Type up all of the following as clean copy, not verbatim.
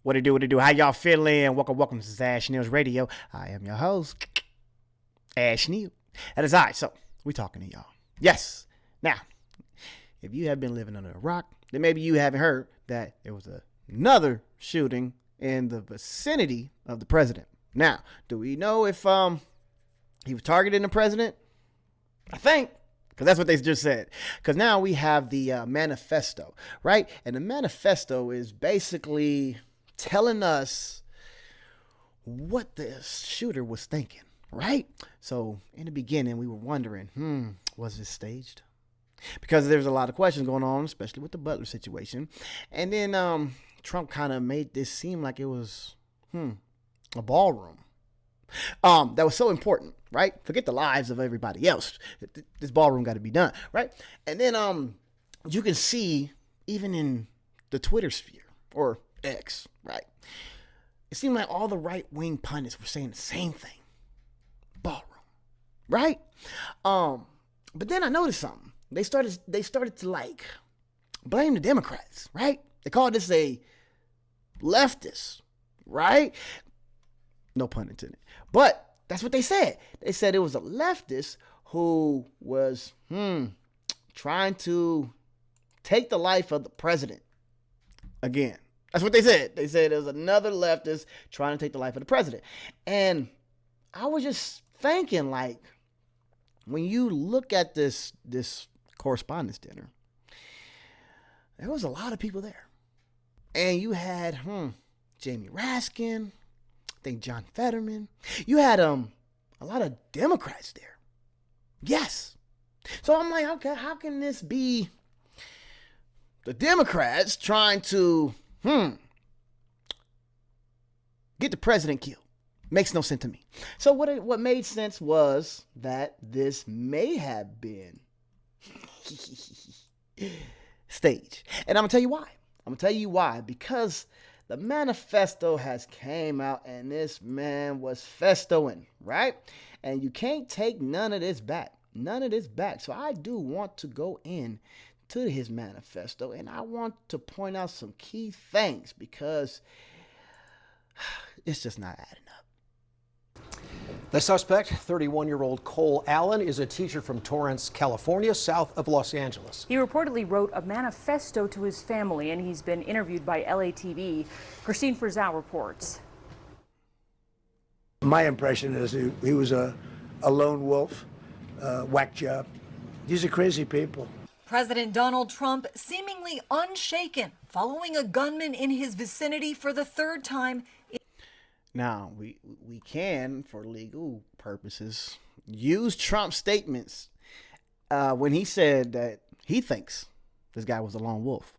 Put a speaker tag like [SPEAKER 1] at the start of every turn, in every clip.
[SPEAKER 1] What it do, what it do? How y'all feeling? Welcome to Ash Neil's Radio. I am your host, Ash Neil. That is I. So, we talking to y'all. Yes. Now, if you have been living under a rock, then maybe you haven't heard that there was another shooting in the vicinity of the president. Now, do we know if he was targeting the president? I think. Because that's what they just said. Because now we have the manifesto, right? And the manifesto is basically telling us what the shooter was thinking, right? So in the beginning, we were wondering, was this staged? Because there's a lot of questions going on, especially with the Butler situation. And then Trump kind of made this seem like it was a ballroom. That was so important, right? Forget the lives of everybody else. This ballroom got to be done, right? And then you can see even in the Twitter sphere or X, right? It seemed like all the right-wing pundits were saying the same thing. Ballroom, right? But then I noticed something. They started to like blame the Democrats, right? They called this a leftist, right? No pun intended. But that's what they said. They said it was a leftist who was trying to take the life of the president. Again, that's what they said. They said it was another leftist trying to take the life of the president. And I was just thinking, like, when you look at this correspondence dinner, there was a lot of people there. And you had Jamie Raskin, I think John Fetterman. You had a lot of Democrats there. Yes. So I'm like, okay, how can this be the Democrats trying to get the president killed? Makes no sense to me. So what made sense was that this may have been staged. And I'm going to tell you why. I'm going to tell you why. Because the manifesto has came out and this man was festoing, right? And you can't take none of this back. None of this back. So I do want to go in to his manifesto and I want to point out some key things because it's just not adding up.
[SPEAKER 2] The suspect, 31-year-old Cole Allen, is a teacher from Torrance, California, south of Los Angeles.
[SPEAKER 3] He reportedly wrote a manifesto to his family, and he's been interviewed by LATV. Christine Frizzau reports.
[SPEAKER 4] My impression is he was a lone wolf, whack job. These are crazy people.
[SPEAKER 5] President Donald Trump seemingly unshaken following a gunman in his vicinity for the third time.
[SPEAKER 1] Now, we can, for legal purposes, use Trump's statements when he said that he thinks this guy was a lone wolf.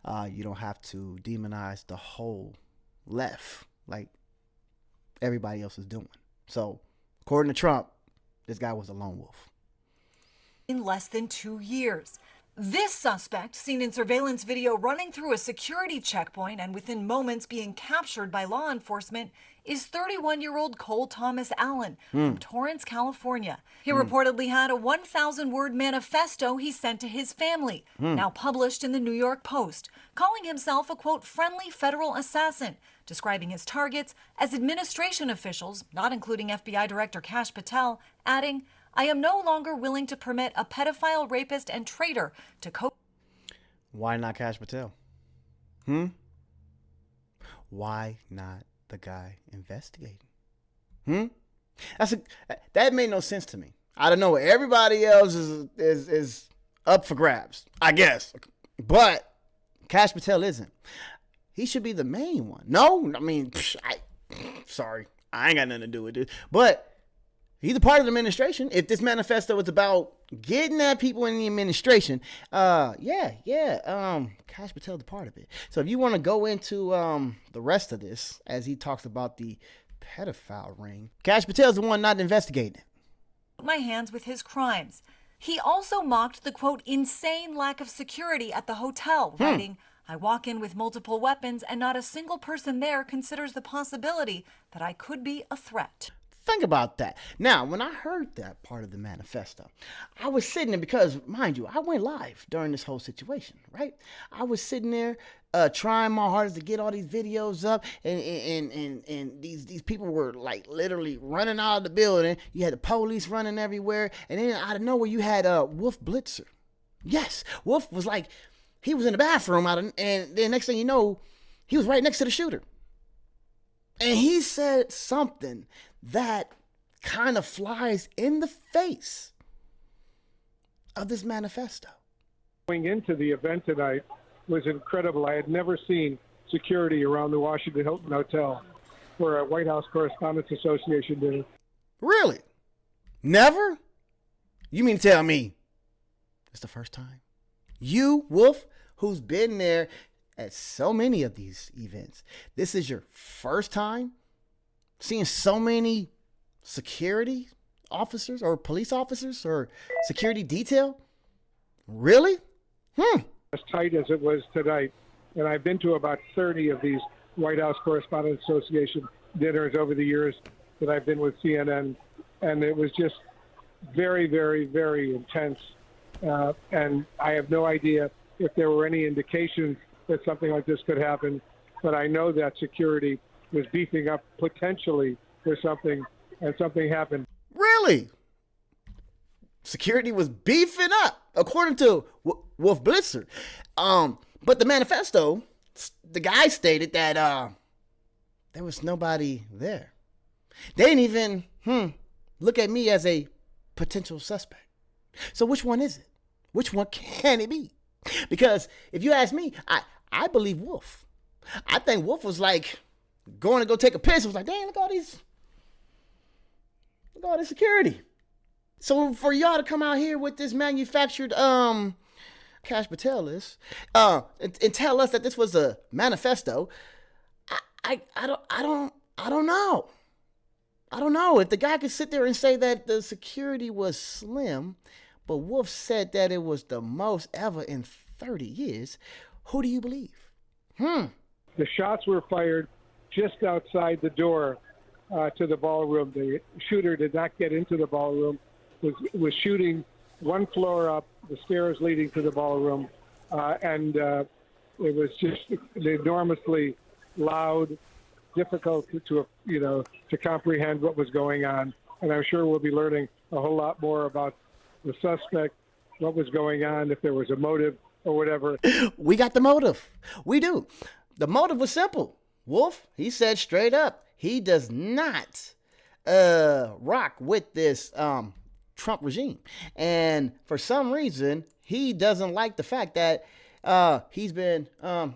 [SPEAKER 1] You don't have to demonize the whole left like everybody else is doing. So, according to Trump, this guy was a lone wolf.
[SPEAKER 5] In less than 2 years. This suspect, seen in surveillance video running through a security checkpoint and within moments being captured by law enforcement, is 31-year-old Cole Thomas Allen from Torrance, California. He reportedly had a 1,000-word manifesto he sent to his family, now published in the New York Post, calling himself a, quote, friendly federal assassin, describing his targets as administration officials, not including FBI Director Kash Patel, adding, I am no longer willing to permit a pedophile, rapist, and traitor to
[SPEAKER 1] Why not Kash Patel? Why not the guy investigating? That made no sense to me. I don't know. Everybody else is up for grabs, I guess. But Kash Patel isn't. He should be the main one. No, I mean, sorry. I ain't got nothing to do with this. But he's a part of the administration. If this manifesto is about getting at people in the administration, Kash Patel's a part of it. So if you want to go into the rest of this, as he talks about the pedophile ring, Kash Patel's the one not investigating it.
[SPEAKER 5] my hands with his crimes. He also mocked the, quote, insane lack of security at the hotel, writing, I walk in with multiple weapons and not a single person there considers the possibility that I could be a threat.
[SPEAKER 1] Think about that. Now, when I heard that part of the manifesto, I was sitting there because, mind you, I went live during this whole situation, right? I was sitting there trying my hardest to get all these videos up, and these people were like literally running out of the building. You had the police running everywhere, and then out of nowhere, you had Wolf Blitzer. Yes, Wolf was like, he was in the bathroom and then next thing you know, he was right next to the shooter. And he said something that kind of flies in the face of this manifesto.
[SPEAKER 6] Going into the event tonight was incredible. I had never seen security around the Washington Hilton Hotel for a White House Correspondents Association dinner.
[SPEAKER 1] Really? Never? You mean to tell me it's the first time? You, Wolf, who's been there at so many of these events, this is your first time seeing so many security officers or police officers or security detail? Really?
[SPEAKER 6] As tight as it was tonight, and I've been to about 30 of these White House Correspondents Association dinners over the years that I've been with CNN, and it was just very, very, very intense. And I have no idea if there were any indications that something like this could happen, but I know that security was beefing up potentially for something, and something happened.
[SPEAKER 1] Really? Security was beefing up, according to Wolf Blitzer. But the manifesto, the guy stated that there was nobody there. They didn't even look at me as a potential suspect. So which one is it? Which one can it be? Because if you ask me, I believe Wolf. I think Wolf was like going to go take a piss. Was like, dang, look at all this security. So for y'all to come out here with this manufactured Kash Patel list and tell us that this was a manifesto, I don't know. I don't know if the guy could sit there and say that the security was slim, but Wolf said that it was the most ever in 30 years. Who do you believe?
[SPEAKER 6] The shots were fired just outside the door to the ballroom. The shooter did not get into the ballroom, was shooting one floor up, the stairs leading to the ballroom, and it was just enormously loud, difficult to comprehend what was going on. And I'm sure we'll be learning a whole lot more about the suspect, what was going on, if there was a motive or whatever.
[SPEAKER 1] We got the motive. We do. The motive was simple. Wolf, he said straight up, he does not rock with this Trump regime. And for some reason, he doesn't like the fact that he's been a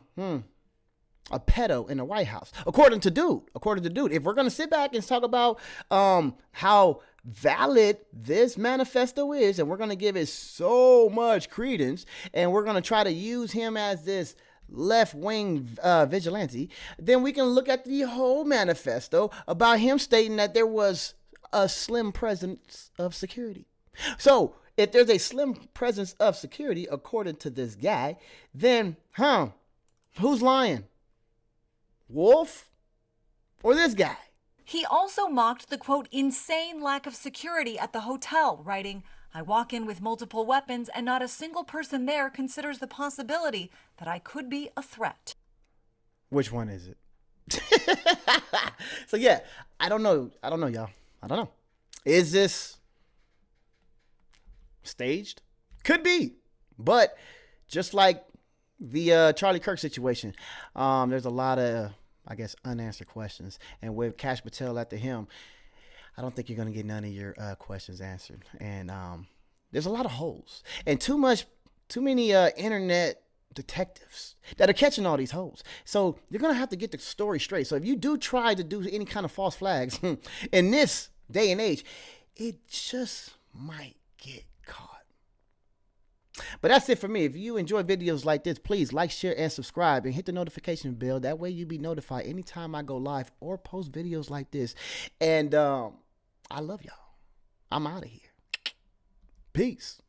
[SPEAKER 1] pedo in the White House. According to Dude, if we're going to sit back and talk about how valid this manifesto is, and we're going to give it so much credence, and we're going to try to use him as this left-wing vigilante, then we can look at the whole manifesto about him stating that there was a slim presence of security. So if there's a slim presence of security, according to this guy, then, who's lying? Wolf or this guy?
[SPEAKER 5] He also mocked the, quote, insane lack of security at the hotel, writing, I walk in with multiple weapons and not a single person there considers the possibility that I could be a threat.
[SPEAKER 1] Which one is it? So yeah, I don't know, y'all. I don't know. Is this staged? Could be. But just like the Charlie Kirk situation, there's a lot of, I guess, unanswered questions. And with Kash Patel at the helm, I don't think you're going to get none of your questions answered. And there's a lot of holes. And too many internet detectives that are catching all these holes. So you're going to have to get the story straight. So if you do try to do any kind of false flags in this day and age, it just might get caught. But that's it for me. If you enjoy videos like this, please like, share, and subscribe, and hit the notification bell. That way you'll be notified anytime I go live or post videos like this. And I love y'all. I'm out of here. Peace.